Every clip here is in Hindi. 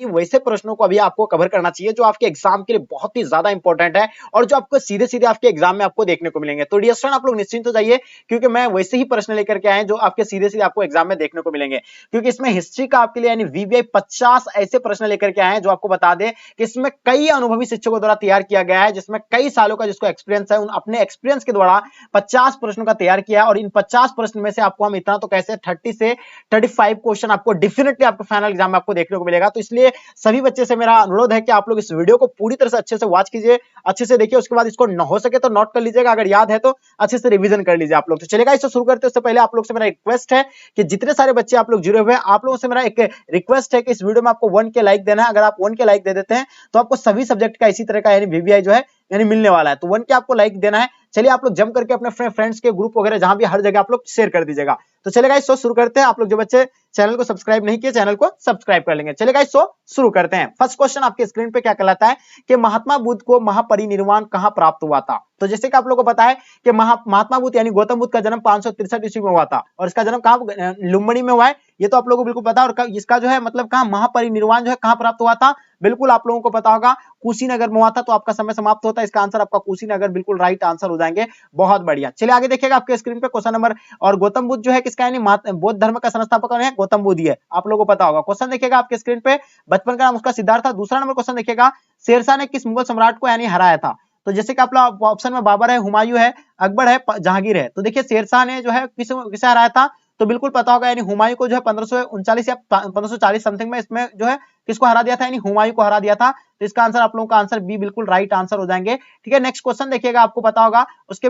वैसे प्रश्नों को अभी आपको कवर करना चाहिए जो आपके एग्जाम के लिए बहुत ही ज्यादा इंपॉर्टेंट है और जो आपको सीधे सीधे आपके एग्जाम में आपको देखने को मिलेंगे। तो डियर स्टूडेंट आप लोग निश्चिंत हो जाइए, क्योंकि मैं वैसे ही प्रश्न लेकर के आए हैं जो आपके सीधे सीधे आपको एग्जाम में देखने को मिलेंगे। क्योंकि इसमें हिस्ट्री का आपके लिए यानी वीवीआई 50 ऐसे प्रश्न लेकर के आए हैं जो आपको बता दें कि इसमें कई अनुभवी शिक्षकों द्वारा तैयार किया गया है, जिसमें कई सालों का जिसको एक्सपीरियंस है, उन अपने एक्सपीरियंस के द्वारा 50 प्रश्नों का तैयार किया है। और इन 50 प्रश्न में से आपको हम इतना तो कैसे 30 से 35 क्वेश्चन आपको डेफिनेटली आपको फाइनल एग्जाम में आपको देखने को मिलेगा। तो इसलिए सभी बच्चे से मेरा अनुरोध है कि आप लोग इस वीडियो को पूरी तरह से अच्छे से वॉच कीजिए, अच्छे से देखिए, उसके बाद इसको न हो सके तो नोट कर लीजिएगा, अगर याद है तो अच्छे से रिवीजन कर लीजिए आप लोग। तो चलेगा, इससे शुरू करते हैं। उससे पहले आप लोग से मेरा रिक्वेस्ट है कि जितने सारे बच्चे आप लोग जुड़े हुए हैं, आप लोगों से मेरा एक रिक्वेस्ट है कि इस वीडियो में आपको 1 के लाइक देना है। अगर आप 1 के लाइक दे देते हैं तो आपको सभी सब्जेक्ट का इसी तरह का यानी वीवीआई जो है यानी मिलने वाला है। तो 1 के आपको लाइक देना है। चलिए आप लोग जम करके अपने फ्रेंड्स के ग्रुप वगैरह जहां भी हर जगह आप लोग शेयर कर दीजिएगा। तो चलेगा, इसको शुरू करते हैं। आप लोग जो बच्चे चैनल को सब्सक्राइब नहीं किए, चैनल को सब्सक्राइब कर लेंगे। चलेगा, इसको शुरू करते हैं। फर्स्ट क्वेश्चन आपके स्क्रीन पे क्या कहलाता है कि महात्मा बुद्ध को महापरिनिर्वाण कहां प्राप्त हुआ था? तो जैसे कि आप लोगों को पता है कि महात्मा बुद्ध यानी गौतम बुद्ध का जन्म 563 ईस्वी में हुआ था और इसका जन्म कहां लुम्बिनी में हुआ है, ये तो आप लोगों को बिल्कुल पता है। और इसका जो है मतलब कहां महापरिनिर्वाण जो है कहां प्राप्त हुआ था, बिल्कुल आप लोगों को पता होगा, कुशीनगर में हुआ था। तो आपका समय समाप्त होता है, इसका आंसर आपका कुशीनगर बिल्कुल राइट आंसर हो जाएंगे। बहुत बढ़िया। चलिए आगे देखिएगा आपके स्क्रीन पे क्वेश्चन नंबर, और गौतम बुद्ध जो है किसका यानी बौद्ध धर्म का संस्थापक कौन है? गौतम बुद्ध ही है, आप लोगों को पता होगा। क्वेश्चन देखिएगा आपके स्क्रीन पे, बचपन का नाम उसका सिद्धार्थ था। दूसरा नंबर क्वेश्चन देखिएगा, शेरशाह ने किस मुगल सम्राट को यानी हराया था? तो जैसे कि आप लोग ऑप्शन में बाबर है, हुमायूं है, अकबर है, जहांगीर है। तो देखिए शेरशाह ने जो है किसे हराया था? तो बिल्कुल पता होगा, यानी हुमायूं को जो है 1539 या 1540 समथिंग में इसमें जो है किसको हरा दिया था? यानी हुमायूं को हरा दिया था। तो इसका आंसर आप लोगों का आंसर बी बिल्कुल राइट आंसर हो जाएंगे। ठीक है, नेक्स्ट क्वेश्चन देखिएगा, आपको पता होगा उसके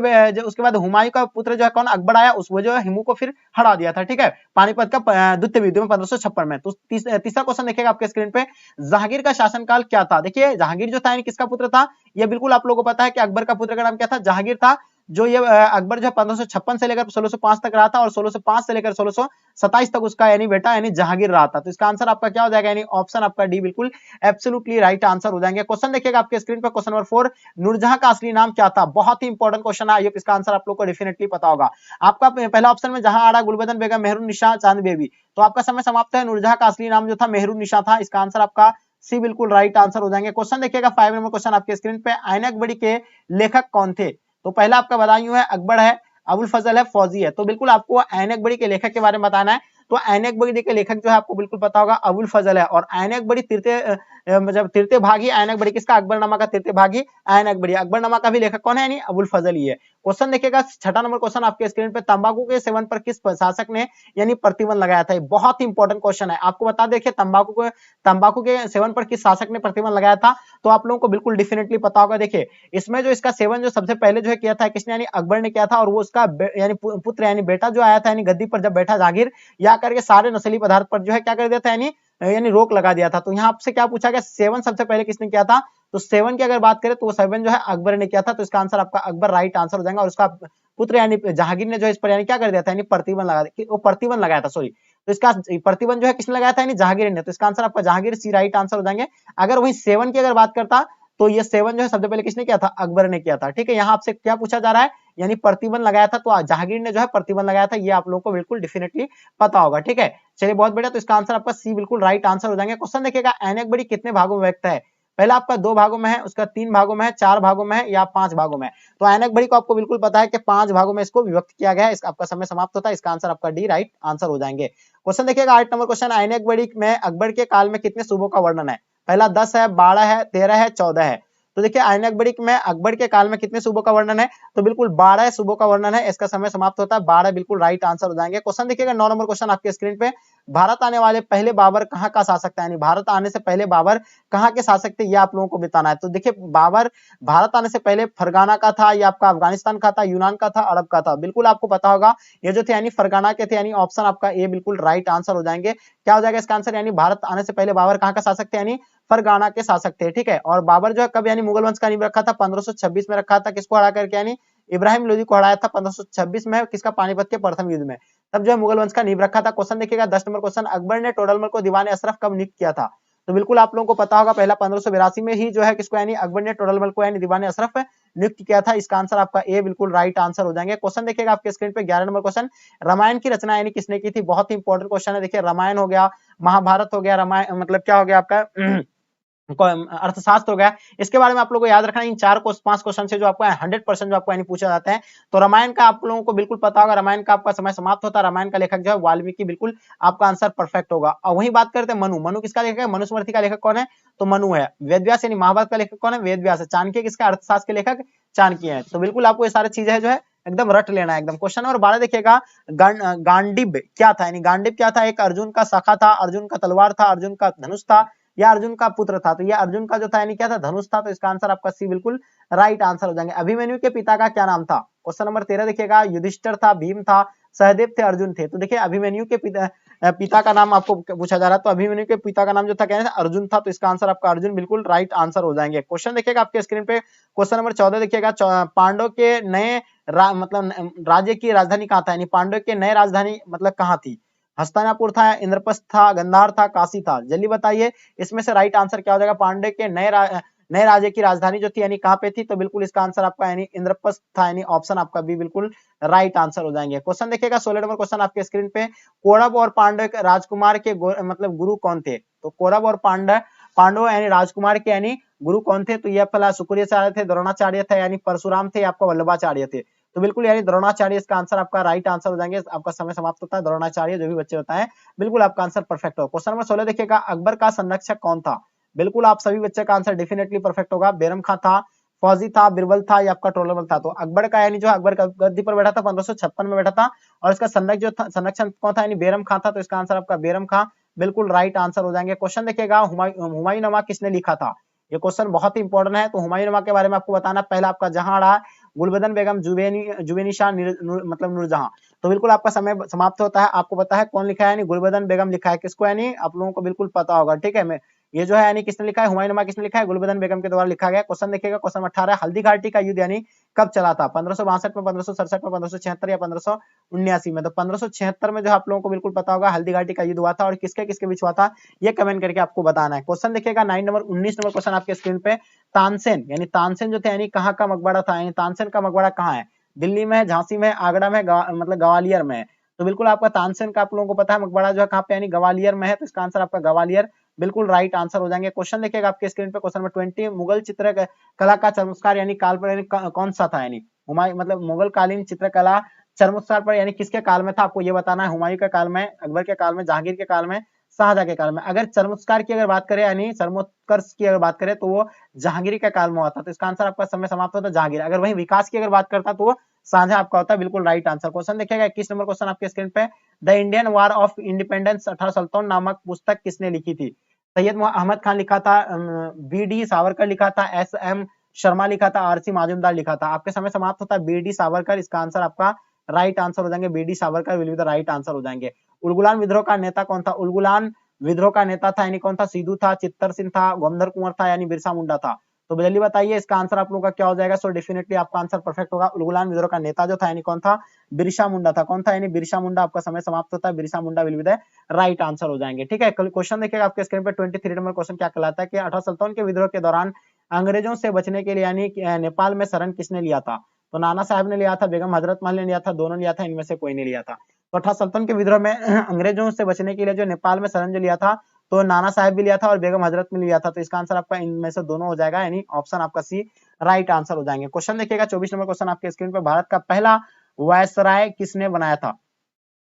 बाद हुमायूं का पुत्र जो है कौन? अकबर आया, उस वो जो है हिमू को फिर हरा दिया था। ठीक है, पानीपत का द्वितीय युद्ध में 1556 में। तो तीसरा क्वेश्चन देखिएगा आपके स्क्रीन पे, जहांगीर का शासनकाल क्या था? देखिए जहांगीर जो था यानी किसका पुत्र था? ये बिल्कुल आप लोगों को पता है कि अकबर का पुत्र का नाम क्या था? जहांगीर था। जो ये अकबर जो है 1556 से लेकर 1605 तक रहा था और 1605 से लेकर 1627 तक उसका यानी बेटा यानी जहांगीर रहा था। तो इसका आंसर आपका क्या हो जाएगा? यानी ऑप्शन आपका डी बिल्कुल एब्सोल्युटली राइट आंसर हो जाएंगे। क्वेश्चन देखिएगा आपके स्क्रीन पर, क्वेश्चन नंबर 4, नूरजहां का असली नाम क्या था? बहुत ही इंपॉर्टेंट क्वेश्चन है, इसका आंसर आप लोग को डेफिनेटली पता होगा। आपका पहला ऑप्शन में जहां आड़ा, गुलबदन बेगम, मेहरुन्निसा, चांद बेबी। तो आपका समय समाप्त है। नूरजहां का असली नाम जो था मेहरुन्निसा था। इसका आंसर आपका सी बिल्कुल राइट आंसर हो जाएंगे। क्वेश्चन देखिएगा 5 नंबर क्वेश्चन आपके स्क्रीन पे, ऐनक बड़ी के लेखक कौन थे? तो पहला आपका बदायूं है, अकबर है, अबुल फजल है, फौजी है। तो बिल्कुल आपको ऐनक बड़ी के लेखक के बारे में बताना है। तो ऐनक बड़ी के लेखक जो है आपको बिल्कुल पता होगा, अबुल फजल है। और ऐनक बड़ी मतलब तृतीय भागी ऐनक बड़ी किसका? अकबरनामा का तृतीय भागी ऐनक बड़ी। अकबरनामा का भी लेखक कौन है? यानी अबुल फजल ही है। क्वेश्चन देखिएगा 6 नंबर क्वेश्चन आपके स्क्रीन पे, तंबाकू के सेवन पर किस शासक ने यानी प्रतिबंध लगाया था? बहुत ही इंपॉर्टेंट क्वेश्चन है, आपको बता देखिए तंबाकू के सेवन पर किस शासक ने प्रतिबंध लगाया था? तो आप लोगों को बिल्कुल डेफिनेटली पता होगा। देखिए इसमें जो इसका सेवन जो सबसे पहले जो है किया था किसने? यानी अकबर ने किया था। और वो उसका यानी पुत्र यानी बेटा जो आया था यानी गद्दी पर जब बैठा जहांगीर, या करके सारे नस्ली पदार्थ पर जो है क्या कर दिया था? यानी रोक लगा दिया था। तो यहाँ आपसे क्या पूछा गया? सेवन सबसे पहले किसने किया था? तो सेवन की अगर बात करें तो वो सेवन जो है अकबर ने किया था। तो इसका आंसर आपका अकबर राइट आंसर हो जाएगा। और उसका पुत्र यानी जहांगीर ने जो इस पर यानी क्या कर दिया था? यानी प्रतिबंध लगा दिया, वो प्रतिबंध लगाया था, सॉरी। तो इसका प्रतिबंध जो है किसने लगाया था? यानी जहांगीर ने। तो इसका आंसर आपका जहांगीर सी राइट आंसर हो जाएंगे। अगर वही सेवन की अगर बात करता तो ये सेवन जो है सबसे पहले किसने किया था? अकबर ने किया था। ठीक है, यहाँ आपसे क्या पूछा जा रहा है? यानी प्रतिबंध लगाया था। तो जहांगीर ने जो है प्रतिबंध लगाया था, ये आप लोगों को बिल्कुल डेफिनेटली पता होगा। ठीक है, चलिए बहुत बढ़िया। तो इसका आंसर आपका सी बिल्कुल राइट आंसर हो जाएंगे। क्वेश्चन देखिएगा, ऐनक बड़ी कितने भागों में व्यक्त है? पहला आपका 2 भागों में है, उसका 3 भागों में है, 4 भागों में है, या 5 भागों में है। तो ऐनक बड़ी को आपको बिल्कुल पता है कि 5 भागों में इसको विभक्त किया गया है। इसका आपका समय समाप्त होता है। इसका आंसर आपका डी राइट आंसर हो जाएंगे। क्वेश्चन देखिएगा 8 नंबर क्वेश्चन, ऐनक बड़ी में अकबर के काल में कितने सूबों का वर्णन है? पहला 10 है, 12 है, 13 है, 14 है। तो देखिए ऐनक बड़ी में अकबर के काल में कितने सूबों का वर्णन है? तो बिल्कुल 12 सूबों का वर्णन है। इसका समय समाप्त होता है। 12 बिल्कुल राइट आंसर हो जाएंगे। क्वेश्चन देखिएगा 9 नंबर क्वेश्चन आपके स्क्रीन पे, भारत आने वाले पहले बाबर कहाँ का शासक था? यानी भारत आने से पहले बाबर कहाँ के शासक थे, ये आप लोगों को बताना है। तो देखिए बाबर भारत आने से पहले फरगाना का था, या आपका अफगानिस्तान का था, यूनान का था, अरब का था। बिल्कुल आपको पता होगा ये जो थे यानी फरगाना के थे। यानी ऑप्शन आपका ए बिल्कुल राइट आंसर हो जाएंगे। क्या हो जाएगा इसका आंसर? यानी भारत आने से पहले बाबर कहाँ का शासक थे? यानी फरगाना के शासक थे। ठीक है, और बाबर जो है कब यानी मुगल वंश का नींव रखा था? 1526 में रखा था। किसको हरा करके? यानी इब्राहिम लोदी को हराया था 1526 में। किसका? पानीपत के प्रथम युद्ध में। तब जो है मुगल वंश का नींव रखा था। क्वेश्चन देखिएगा 10 नंबर क्वेश्चन, अकबर ने टोडरमल को दीवान अशरफ कब नियुक्त किया था? तो बिल्कुल आप लोगों को पता होगा, पहला 1582 में ही जो है किसको यानी अकबर ने टोडरमल को यानी दीवान अशरफ नियुक्त किया था? इसका आंसर आपका ए बिल्कुल राइट आंसर हो जाएंगे। क्वेश्चन देखिएगा आपके स्क्रीन पे 11 नंबर क्वेश्चन, रामायण की रचना यानी किसने की थी? बहुत ही इंपॉर्टेंट क्वेश्चन है। देखिए रामायण हो गया, महाभारत हो गया, रामायण मतलब क्या हो गया आपका अर्थशास्त्र हो गया। इसके बारे में आप लोगों को याद रखना, इन 4-5 क्वेश्चन से जो आपको 100% जो आपको यानी पूछा जाता है। तो रामायण का आप लोगों को बिल्कुल पता होगा, रामायण का आपका समय समाप्त होता है, रामायण का लेखक जो है वाल्मीकि, बिल्कुल आपका आंसर परफेक्ट होगा। और वही बात करते हैं मनु, मनु किसका लेखक है? मनुस्मृति का लेखक कौन है? तो मनु है। वेदव्यास यानी महाभारत का लेखक कौन है? वेदव्यास है। चाणक्य किसका? अर्थशास्त्र के लेखक चाणक्य है। तो बिल्कुल आपको ये सारी चीजें जो है एकदम रट लेना है एकदम। क्वेश्चन नंबर 12 देखिएगा, गांडीव क्या था? यानी गांडीव क्या था? एक अर्जुन का सखा था, अर्जुन का तलवार था, अर्जुन का धनुष था, या अर्जुन का पुत्र था? तो ये अर्जुन का जो था यानी क्या था? धनुष था। तो इसका आंसर आपका सी बिल्कुल राइट आंसर हो जाएंगे। अभिमन्यु के पिता का क्या नाम था? क्वेश्चन नंबर 13 देखिएगा, युधिष्ठिर था, भीम था, सहदेव थे, अर्जुन थे? तो देखिए अभिमन्यु के पिता का नाम आपको पूछा जा रहा है, तो अभिमन्यु के पिता का नाम जो था क्या है? अर्जुन था। तो इसका आंसर आपका अर्जुन बिल्कुल राइट आंसर हो जाएंगे। क्वेश्चन देखिएगा आपके स्क्रीन पे, क्वेश्चन नंबर 14 देखिएगा, पांडव के नए मतलब राज्य की राजधानी कहाँ था? यानी पांडव के नए राजधानी मतलब कहाँ थी? हस्तिनापुर था, इंद्रप्रस्थ था, गांधार था, काशी था? जल्दी बताइए इसमें से राइट आंसर क्या हो जाएगा? पांडे के नए राज्य की राजधानी जो थी यानी कहाँ पे थी? तो बिल्कुल इसका आंसर आपका यानी इंद्रप्रस्थ था, यानी ऑप्शन आपका बी बिल्कुल राइट आंसर हो जाएंगे। क्वेश्चन देखिएगा 16 नंबर क्वेश्चन आपके स्क्रीन पे, कौरव और पांडव राजकुमार के मतलब गुरु कौन थे? तो कौरव और पांडव यानी राजकुमार के यानी गुरु कौन थे? तो ये पहला शुक्राचार्य थे, द्रोणाचार्य थे, यानी परशुराम थे, आपका वल्लभाचार्य थे? तो बिल्कुल यानी द्रोणाचार्य इसका आंसर आपका राइट आंसर हो जाएंगे। आपका समय समाप्त होता है। द्रोणाचार्य जो भी बच्चे होता है बिल्कुल आपका आंसर परफेक्ट होगा। क्वेश्चन नंबर 16 देखिएगा, अकबर का संरक्षक कौन था? बिल्कुल आप सभी बच्चे का आंसर डेफिनेटली परफेक्ट होगा। बेरम खां था, फौजी था, बिरबल था, या आपका टोलरमल था? तो अकबर का यानी जो अकबर का गद्दी पर बैठा था 1556 में बैठा था, और इसका संरक्षण कौन था? यानी बेरम खां था। तो इसका आंसर आपका बेरम खां बिल्कुल राइट आंसर हो जाएंगे। क्वेश्चन देखिएगा, हुमायूं किसने लिखा था? ये क्वेश्चन बहुत ही इंपॉर्टेंट है। तो हुमायूं के बारे में आपको बताना, पहला आपका जहां, गुलबदन बेगम, जुवेनिशा, मतलब नूरजहां? तो बिल्कुल आपका समय समाप्त होता है। आपको पता है कौन लिखा है? यानी गुलबदन बेगम लिखा है। किसको? यानी आप लोगों को बिल्कुल पता होगा, ठीक है। मैं ये जो है यानी किसने लिखा है? हुमायूं किसने लिखा है? गुलबदन बेगम के द्वारा लिखा गया। क्वेश्चन देखिएगा, क्वेश्चन 18, हल्दी घाटी का युद्ध यानी कब चला था? 1562 में, 1567 में, 1576 या 1579 में? तो 1576 में जो आप लोगों को बिल्कुल पता होगा हल्दी घाटी का युद्ध हुआ था, और किसके किसके बीच हुआ था ये कमेंट करके आपको बताना है। क्वेश्चन देखिएगा 19 नंबर क्वेश्चन आपके स्क्रीन पे, तानसेन यानी तानसेन जो थे यानी कहाँ का मकबरा था? यानी तानसेन का मकबरा कहाँ है? दिल्ली में, झांसी में, आगरा में, मतलब ग्वालियर में? तो बिल्कुल आपका तानसेन का आप लोगों को पता है मकबरा जो है कहाँ पे? यानी ग्वालियर में है। तो इसका आंसर आपका ग्वालियर बिल्कुल राइट आंसर हो जाएंगे। क्वेश्चन देखिएगा आपके स्क्रीन पे, क्वेश्चन नंबर 20, मुगल चित्रकला का चमत्कार यानी काल पर यानी कौन सा था? यानी हुमायूं मतलब मुगल कालीन चित्रकला चरमोत्कर्ष पर यानी किसके काल में था? आपको ये बताना है। हुमायूं के काल में, अकबर के काल में, जहांगीर के काल में, शाहजहां के काल में? अगर चरमोत्कर्ष की अगर बात करें यानी चरमोत्कर्ष की अगर बात करें तो वो जहांगीर के काल में हुआ था। तो इसका आंसर आपका समय समाप्त होता है जहांगीर। अगर वही विकास की अगर बात करता तो वो शाहजहां आपका होता है। बिल्कुल राइट आंसर। क्वेश्चन देखिएगा 21 नंबर क्वेश्चन आपके स्क्रीन पे, the Indian war of independence 1857 नामक पुस्तक किसने लिखी थी? सैयद अहमद खान लिखा था, बी.डी. सावरकर लिखा था, एस.एम. शर्मा लिखा था, आर.सी. माजुमदार लिखा था? आपके समय समाप्त होता है। बी.डी. सावरकर इसका आंसर आपका राइट आंसर हो जाएंगे। BD. Savarkar will be the right answer हो जाएंगे। उलगुलान विद्रोह का नेता कौन था? उलगुलान विद्रोह का नेता था यानी कौन था? सिद्धू था, चित्तर सिंह था, गोमधर कुंवर था, यानी बिरसा मुंडा था? तो जल्दी बताइए इसका आंसर आप लोगों का क्या हो जाएगा? सो डेफिनेटली आपका आंसर परफेक्ट होगा। उलगुलान विद्रोह का नेता जो था यानी कौन था? बिरसा मुंडा था। कौन था? यानी बिरसा मुंडा। आपका समय समाप्त होता है। Birsa Munda will be the right answer हो जाएंगे। ठीक है, क्वेश्चन देखिएगा आपके स्क्रीन पे 23 नंबर क्वेश्चन क्या कहलाता है कि 1857 के विद्रोह के दौरान अंग्रेजों से बचने के लिए यानी नेपाल में शरण किसने लिया था? तो नाना साहब ने लिया था, बेगम हजरत महल ने लिया था, दोनों लिया था, इनमें से कोई नहीं लिया था? तो 1857 के विद्रोह में अंग्रेजों से बचने के लिए जो नेपाल में शरण जो लिया था तो नाना साहब भी लिया था और बेगम हजरत में लिया था। तो इसका आंसर आपका इनमें से दोनों हो जाएगा, यानी ऑप्शन आपका सी राइट आंसर हो जाएंगे। क्वेश्चन देखिएगा 24 नंबर क्वेश्चन आपके स्क्रीन पर, भारत का पहला वायसराय किसने बनाया था?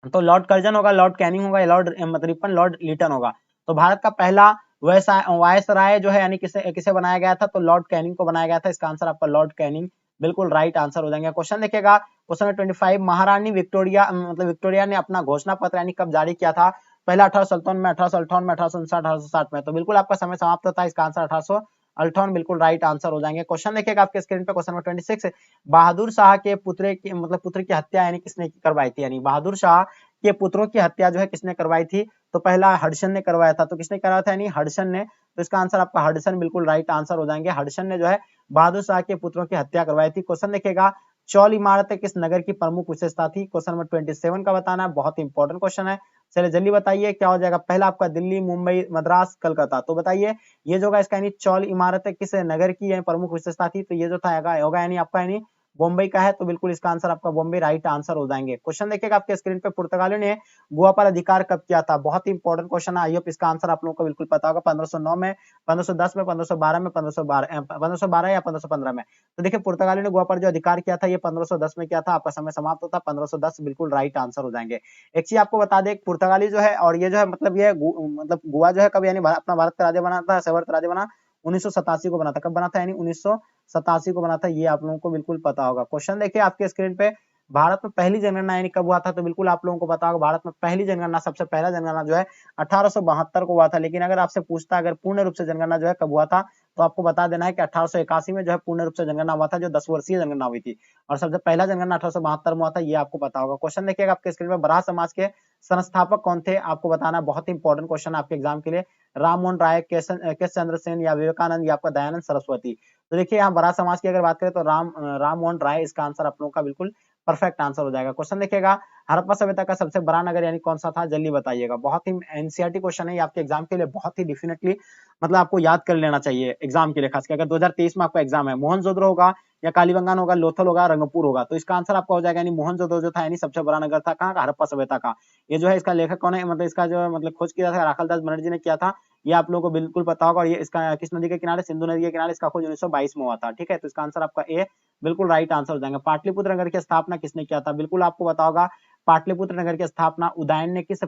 तो लॉर्ड कर्जन होगा, लॉर्ड कैनिंग होगा, लॉर्ड रिपन, लॉर्ड लिटन होगा? तो भारत का पहला वायसराय जो है यानी किसे बनाया गया था? तो लॉर्ड कैनिंग को बनाया गया था। इसका आंसर आपका लॉर्ड कैनिंग बिल्कुल राइट आंसर हो जाएंगे। क्वेश्चन देखिएगा क्वेश्चन 25, महारानी विक्टोरिया मतलब विक्टोरिया ने अपना घोषणा पत्र यानी कब जारी किया था? पहला 1857 में, 1858 में, 1859, 1860 में? तो बिल्कुल आपका समय समाप्त होता है। इसका आंसर 1858 बिल्कुल राइट आंसर हो जाएंगे। क्वेश्चन देखिएगा आपके स्क्रीन पे क्वेश्चन नंबर 26, बहादुर शाह के पुत्र की मतलब पुत्र की हत्या यानी किसने करवाई थी? यानी बहादुर शाह के पुत्रों की हत्या जो है किसने करवाई थी? तो पहला हडसन ने करवाया था। तो किसने करवाया था? यानी हडसन ने। तो इसका आंसर आपका हडसन बिल्कुल राइट आंसर हो जाएंगे। हडसन ने जो है बहादुर शाह के पुत्रों की हत्या करवाई थी। क्वेश्चन देखिएगा, चौल इमारत किस नगर की प्रमुख विशेषता थी? क्वेश्चन नंबर 27 का बताना है, बहुत इंपॉर्टेंट क्वेश्चन है। चलिए जल्दी बताइए क्या हो जाएगा। पहला आपका दिल्ली, मुंबई, मद्रास, कलकत्ता। तो बताइए ये जो होगा इसका यानी चौल इमारत किस नगर की यानी प्रमुख विशेषता थी, तो ये जो था होगा यानी आपका यानी बॉम्बे का है, तो बिल्कुल इसका आंसर आपका बॉम्बे राइट आंसर हो जाएंगे। क्वेश्चन देखिएगा आपके स्क्रीन पे, पुर्तगालियों ने गोवा पर अधिकार कब किया था, बहुत ही इंपॉर्टेंट क्वेश्चन है। आई होप इसका आंसर आप लोगों को बिल्कुल पता होगा। 1509 में, 1510 में, 1512 में, 1512 या 1515 में। तो देखिए पुर्तगालियों ने गोवा पर जो अधिकार किया था ये 1510 में किया था। आपका समय समाप्त होता है 1510, बिल्कुल राइट आंसर हो जाएंगे। एक चीज आपको बता दें, पुर्तगाली जो है और ये जो है मतलब ये मतलब गोवा जो है कब यानी अपना भारत का राज्य बना था, सवर्त राज्य बना 1987 को बना था। कब बना था यानी 1987 को बना था, ये आप लोगों को बिल्कुल पता होगा। क्वेश्चन देखिए आपके स्क्रीन पे, भारत में पहली जनगणना यानी कब हुआ था, तो बिल्कुल आप लोगों को पता होगा। भारत में पहली जनगणना, सबसे पहला जनगणना जो है 1872 को हुआ था। लेकिन अगर आपसे पूछता अगर पूर्ण रूप से जनगणना जो है कब हुआ था, तो आपको बता देना है कि 1881 में जो है पूर्ण रूप से जनगणना हुआ था, जो 10 वर्षीय जनगणना हुई थी। और सबसे पहला जनगणना 1872 में हुआ था, ये आपको पता होगा। क्वेश्चन देखिएगा आपके स्क्रीन में, बराह समाज के संस्थापक कौन थे, आपको बताना, बहुत इंपॉर्टेंट क्वेश्चन है आपके एग्जाम के लिए। राम मोहन राय, केश चंद्र सेन या विवेकानंद या आपका दयानंद सरस्वती। तो देखिए यहाँ बराह समाज की अगर बात करें तो राम मोहन राय इसका आंसर आप लोगों का बिल्कुल परफेक्ट आंसर हो जाएगा। क्वेश्चन देखिएगा, हड़प्पा सभ्यता का सबसे बड़ा नगर यानी कौन सा था, जल्दी बताइएगा। बहुत ही एनसीईआरटी क्वेश्चन है ये आपके एग्जाम के लिए, बहुत ही डेफिनेटली मतलब आपको याद कर लेना चाहिए एग्जाम के लिए, खासकर अगर 2023 में आपका एग्जाम है। मोहनजोदड़ो होगा या कालीबंगान होगा, लोथल होगा, रंगपुर होगा। तो इसका आंसर आपका हो जाएगा यानी मोहनजोदड़ो जो था यानी सबसे बड़ा नगर था कहाँ का, हड़प्पा सभ्यता का। ये जो है इसका लेखक कौन है, मतलब इसका जो मतलब खोज किया था राखालदास बनर्जी ने किया था, ये आप लोगों को बिल्कुल पता होगा। और ये इसका किस नदी के किनारे, सिंधु नदी के किनारे इसका खोज 1922 में हुआ था। ठीक है, तो इसका आंसर आपका ए बिल्कुल राइट आंसर हो जाएगा। पाटलिपुत्र नगर की स्थापना किसने किया था, बिल्कुल आपको पता होगा। पाटलिपुत्र नगर की स्थापना उदयन ने किस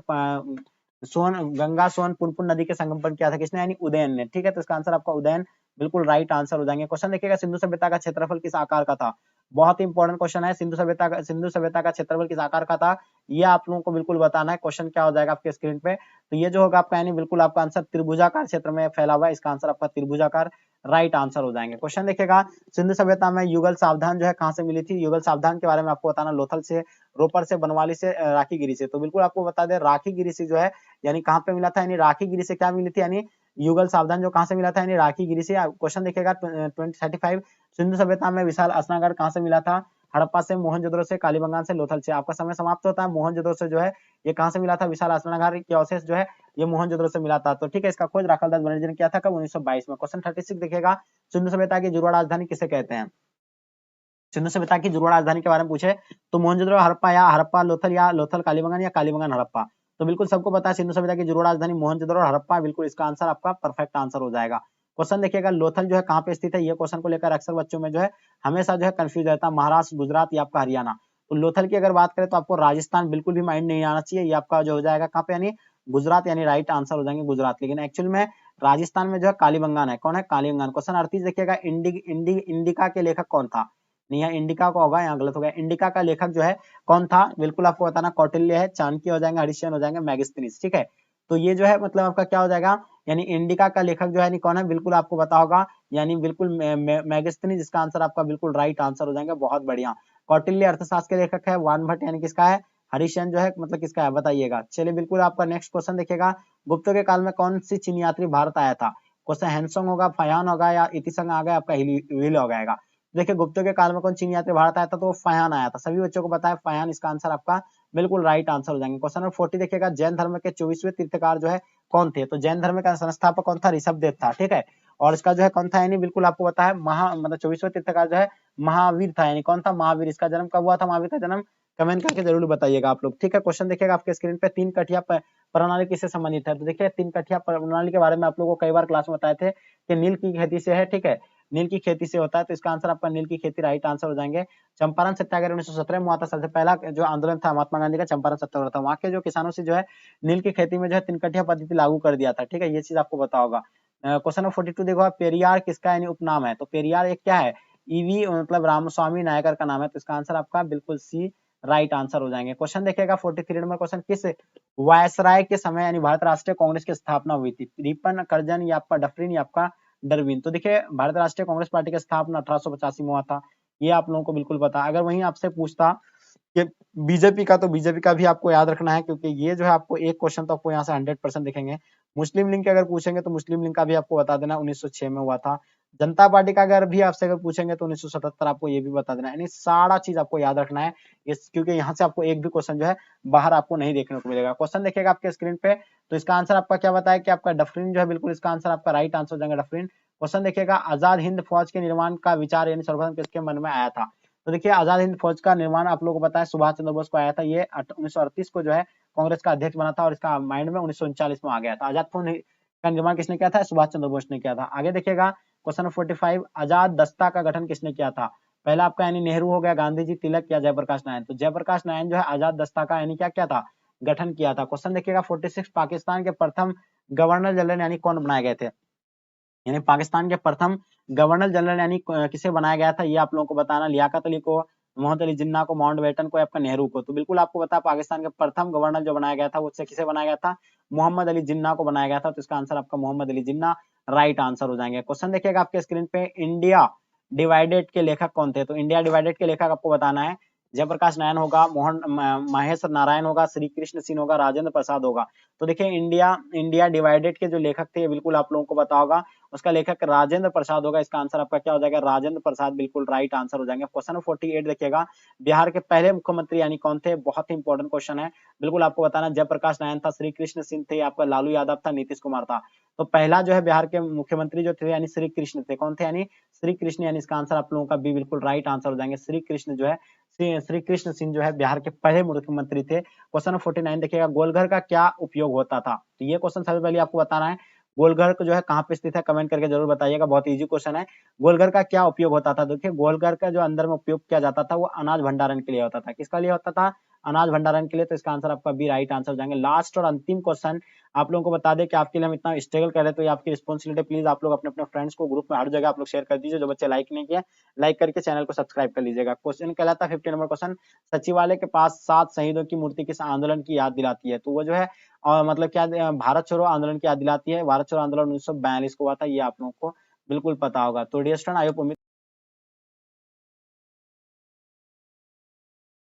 सोन गंगा सोन पुनपुन नदी के संगम पर किया था, किसने यानी उदयन ने। ठीक है, तो इसका आंसर आपका उदयन बिल्कुल राइट आंसर हो जाएंगे। क्वेश्चन देखिएगा, सिंधु सभ्यता का क्षेत्रफल किस आकार का था, बहुत ही इंपॉर्टेंट क्वेश्चन है। सिंधु सभ्यता का क्षेत्रफल किस आकार का था, ये आप लोगों को बिल्कुल बताना है। क्वेश्चन क्या हो जाएगा आपके स्क्रीन पे, तो ये जो होगा आपका यानी बिल्कुल आपका आंसर त्रिभुजाकार क्षेत्र में फैला हुआ है, इसका आंसर आपका त्रिभुजाकार राइट आंसर हो जाएंगे। क्वेश्चन देखिएगा, सिंधु सभ्यता में युगल सावधान जो है कहां से मिली थी, युगल सावधान के बारे में आपको बताना, लोथल से, रोपर से, बनवाली से, राखी गिरी से। तो बिल्कुल आपको बता दें राखी गिरी से जो है यानी कहां पे मिला था, यानी राखी गिरी से क्या मिली थी, यानी युगल सावधान जो कहां से मिला था, यानी राखी गिरी से। क्वेश्चन देखिएगा 2035, सिंधु सभ्यता में विशाल स्नानघाट कहां से मिला था, हड़प्पा से, मोहनजोदड़ो से, कालीबंगान से, लोथल से। आपका समय समाप्त होता है। मोहनजोदड़ो से जो है ये कहां से मिला था, विशाल स्नानघाट के अवशेष जो है ये मोहनजोदड़ो से मिला था। तो ठीक है, इसका खोज राखालदास बनर्जी ने किया था कब, 1922 में। क्वेश्चन 36 देखिएगा, सिंधु सभ्यता की जुड़वा राजधानी किसे कहते हैं, सिंधु सभ्यता की जुड़वा राजधानी के बारे में पूछे तो मोहनजोदड़ो हड़प्पा, या हड़प्पा लोथल, या लोथल कालीबंगान, या कालीबंगान हड़प्पा। तो बिल्कुल सबको पता है सिंधु सभ्यता की जुड़वा राजधानी मोहनजोदड़ो और हड़प्पा, बिल्कुल इसका आंसर आपका परफेक्ट आंसर हो जाएगा। क्वेश्चन देखिएगा, लोथल जो है कहाँ पे स्थित है, ये क्वेश्चन को लेकर अक्सर बच्चों में जो है हमेशा जो है कंफ्यूज रहता है, महाराष्ट्र, गुजरात या आपका हरियाणा। तो लोथल की अगर बात करें तो आपको राजस्थान बिल्कुल भी माइंड नहीं आना चाहिए, ये आपका जो हो जाएगा कहाँ पे, यानी गुजरात, यानी राइट आंसर हो जाएंगे गुजरात। लेकिन एक्चुअल में राजस्थान में जो है कालीबंगान है, कौन है, कालीबंगान। क्वेश्चन 38 देखिएगा, इंडिका के लेखक कौन था, नहीं यहाँ इंडिका को होगा, यहाँ गलत हो गया। इंडिका का लेखक जो है कौन था, बिल्कुल आपको बताना, कौटिल्य है, चाणक्य हो जाएंगे, हरिश्चंद्र हो जाएंगे, मैगस्थनीज। ठीक है, तो ये जो है मतलब आपका क्या हो जाएगा, यानी इंडिका का लेखक जो है कौन है, बिल्कुल आपको पता होगा, यानी बिल्कुल मैगस्थनीज, जिसका आंसर आपका बिल्कुल राइट आंसर हो जाएगा। बहुत बढ़िया। कौटिल्य अर्थशास्त्र के लेखक है, वानभट्ट यानी किसका है, हरिश्चंद्र जो है मतलब किसका है, बताइएगा। चलिए बिल्कुल आपका नेक्स्ट क्वेश्चन देखिएगा, गुप्तों के काल में कौन सी चीनी यात्री भारत आया था। क्वेश्चन हैंसोंग होगा, फयान होगा, या इतिसंग आ गया, आपका हिल हो जाएगा। देखिए गुप्तों के काल में कौन चीनी यात्री भारत आया था, तो वो फयान आया था। सभी बच्चों को पता है फयान, इसका आंसर आपका बिल्कुल राइट आंसर हो जाएंगे। क्वेश्चन नंबर 40 देखिएगा, जैन धर्म के 24वें तीर्थकार जो है कौन थे, तो जैन धर्म का संस्थापक कौन था, ऋषभदेव था। ठीक है, और इसका जो है कौन था, यानी बिल्कुल आपको पता है मतलब 24वें तीर्थकार जो है महावीर था, यानी कौन था, महावीर। इसका जन्म कब हुआ था, महावीर का जन्म कमेंट करके जरूर बताइएगा आप लोग। ठीक है, क्वेश्चन देखिएगा आपके स्क्रीन पे, तीन कठिया प्रणाली किससे संबंधित है, तो देखिए तीन कठिया प्रणाली के बारे में आप लोगों को कई बार क्लास में बताए थे कि नील की खेती से है। ठीक है, नील की खेती से होता है, तो इसका आंसर आपका नील की खेती राइट आंसर हो जाएंगे। चंपारण सत्याग्रह 1917 में हुआ था, सबसे पहला जो आंदोलन था महात्मा गांधी का चंपारण सत्याग्रह था। वहां के जो किसानों से जो है नील की खेती में जो है तीन कठिया पद्धति लागू कर दिया था। ठीक है, ये चीज आपको पता होगा। क्वेश्चन नंबर 42 देखो, पेरियार किसका यानी उपनाम है, तो पेरियार एक क्या है, ईवी मतलब रामस्वामी नायकर का नाम है। तो इसका आंसर आपका बिल्कुल सी राइट आंसर हो जाएंगे। क्वेश्चन देखिएगा 43 नंबर क्वेश्चन, किस वायसराय के समय यानी भारत राष्ट्रीय कांग्रेस की स्थापना हुई थी, रिपन, करजन या आपका डफरिन या आपका डरविन। तो देखिए भारत राष्ट्रीय कांग्रेस पार्टी की स्थापना 1885 में हुआ था, ये आप लोगों को बिल्कुल पता। अगर वहीं आपसे पूछता कि बीजेपी का, तो बीजेपी का भी आपको याद रखना है, क्योंकि ये जो है आपको एक क्वेश्चन तो आपको यहाँ से 100% दिखेंगे। मुस्लिम लीग के अगर पूछेंगे तो मुस्लिम लीग का भी आपको बता देना 1906 में हुआ था। जनता पार्टी का अगर भी आपसे अगर पूछेंगे तो 1977 आपको ये भी बता देना है। यानी सारा चीज आपको याद रखना है इस, क्योंकि यहाँ से आपको एक भी क्वेश्चन जो है बाहर आपको नहीं देखने को मिलेगा। क्वेश्चन देखिएगा आपके स्क्रीन पे, तो इसका आंसर आपका क्या बताया कि आपका डफरिन जो है बिल्कुल इसका आंसर आपका राइट आंसर हो जाएगा डफरिन। क्वेश्चन देखिएगा, आजाद हिंद फौज के निर्माण का विचार यानी सर्वप्रथम किसके मन में आया था? तो देखिए आजाद हिंद फौज का निर्माण आप लोगों को पता है सुभाष चंद्र बोस को आया था। ये 1938 को जो है कांग्रेस का अध्यक्ष बना था और इसका माइंड में 1939 में आ गया था। आजाद फौज का निर्माण किसने किया था? सुभाष चंद्र बोस ने किया था। आगे देखिएगा क्वेश्चन नंबर 45, आजाद दस्ता का गठन किसने किया था? पहला आपका यानी नेहरू हो गया, गांधी जी, तिलक या जयप्रकाश नारायण। तो जयप्रकाश नारायण जो है आजाद दस्ता का यानी क्या किया था? गठन किया था। क्वेश्चन देखिएगा 46, पाकिस्तान के प्रथम गवर्नर जनरल यानी कौन बनाए गए थे? यानी पाकिस्तान के प्रथम गवर्नर जनरल यानी किसे बनाया गया था? ये आप लोगों को बताना, लियाकत अली को, मोहम्मद अली जिन्ना को, माउंटबेटन को, या आपका नेहरू को। तो बिल्कुल आपको पता पाकिस्तान के प्रथम गवर्नर जो बनाया गया था उससे किसे बनाया गया था? मोहम्मद अली जिन्ना को बनाया गया था। तो इसका आंसर आपका मोहम्मद अली जिन्ना राइट आंसर हो जाएंगे। क्वेश्चन देखिएगा आपके स्क्रीन पे, इंडिया डिवाइडेड के लेखक कौन थे? तो इंडिया डिवाइडेड के लेखक आपको बताना है, जयप्रकाश नारायण होगा, महेश नारायण होगा, श्री कृष्ण सिंह होगा, राजेंद्र प्रसाद होगा। तो देखिए इंडिया डिवाइडेड के जो लेखक थे ये बिल्कुल आप लोगों को पता होगा, उसका लेखक राजेंद्र प्रसाद होगा। इसका आंसर आपका क्या हो जाएगा? राजेंद्र प्रसाद बिल्कुल राइट आंसर हो जाएंगे। क्वेश्चन नंबर 48 देखिएगा, बिहार के पहले मुख्यमंत्री यानी कौन थे? बहुत ही इंपॉर्टेंट क्वेश्चन है, बिल्कुल आपको बताना, जयप्रकाश नारायण था, श्री कृष्ण सिंह थे, आपका लालू यादव था, नीतीश कुमार था। तो पहला जो है बिहार के मुख्यमंत्री जो थे यानी श्री कृष्ण थे। कौन थे? यानी श्री कृष्ण, यानी इसका आंसर आप लोगों का बी बिल्कुल राइट आंसर हो जाएंगे। श्री कृष्ण जो है श्री कृष्ण सिंह जो है बिहार के पहले मुख्यमंत्री थे। क्वेश्चन नंबर 49 देखिएगा, गोलघर का क्या उपयोग होता था? तो ये क्वेश्चन सबसे पहले आपको बताना है, गोलघर जो है कहाँ पे स्थित है? कमेंट करके जरूर बताइएगा, बहुत इजी क्वेश्चन है। गोलघर का क्या उपयोग होता था? देखिए गोलघर का जो अंदर में उपयोग किया जाता था वो अनाज भंडारण के लिए होता था। किसका लिए होता था? अनाज भंडारण के लिए। तो इसका आंसर आपका बी राइट आंसर हो जाएंगे। लास्ट और अंतिम क्वेश्चन आप लोगों को बता दें कि आपके लिए हम इतना स्ट्रगल कर रहे हैं, तो ये आपकी रिस्पॉन्सिबिलिटी, प्लीज आप लोग अपने अपने फ्रेंड्स को ग्रुप में हर जगह आप लोग शेयर कर दीजिए। जो बच्चे लाइक नहीं किया, लाइक करके चैनल को सब्सक्राइब कर लीजिएगा। क्वेश्चन कहलाता है 50 नंबर क्वेश्चन, सचिवालय के पास 7 शहीदों की मूर्ति किस आंदोलन की याद दिलाती है? तो वो जो है और मतलब क्या भारत छोड़ो आंदोलन की याद दिलाती है। भारत छोड़ो आंदोलन 1942 को हुआ था, ये आप लोगों को बिल्कुल पता होगा। तो डियर स्टूडेंट, आई होप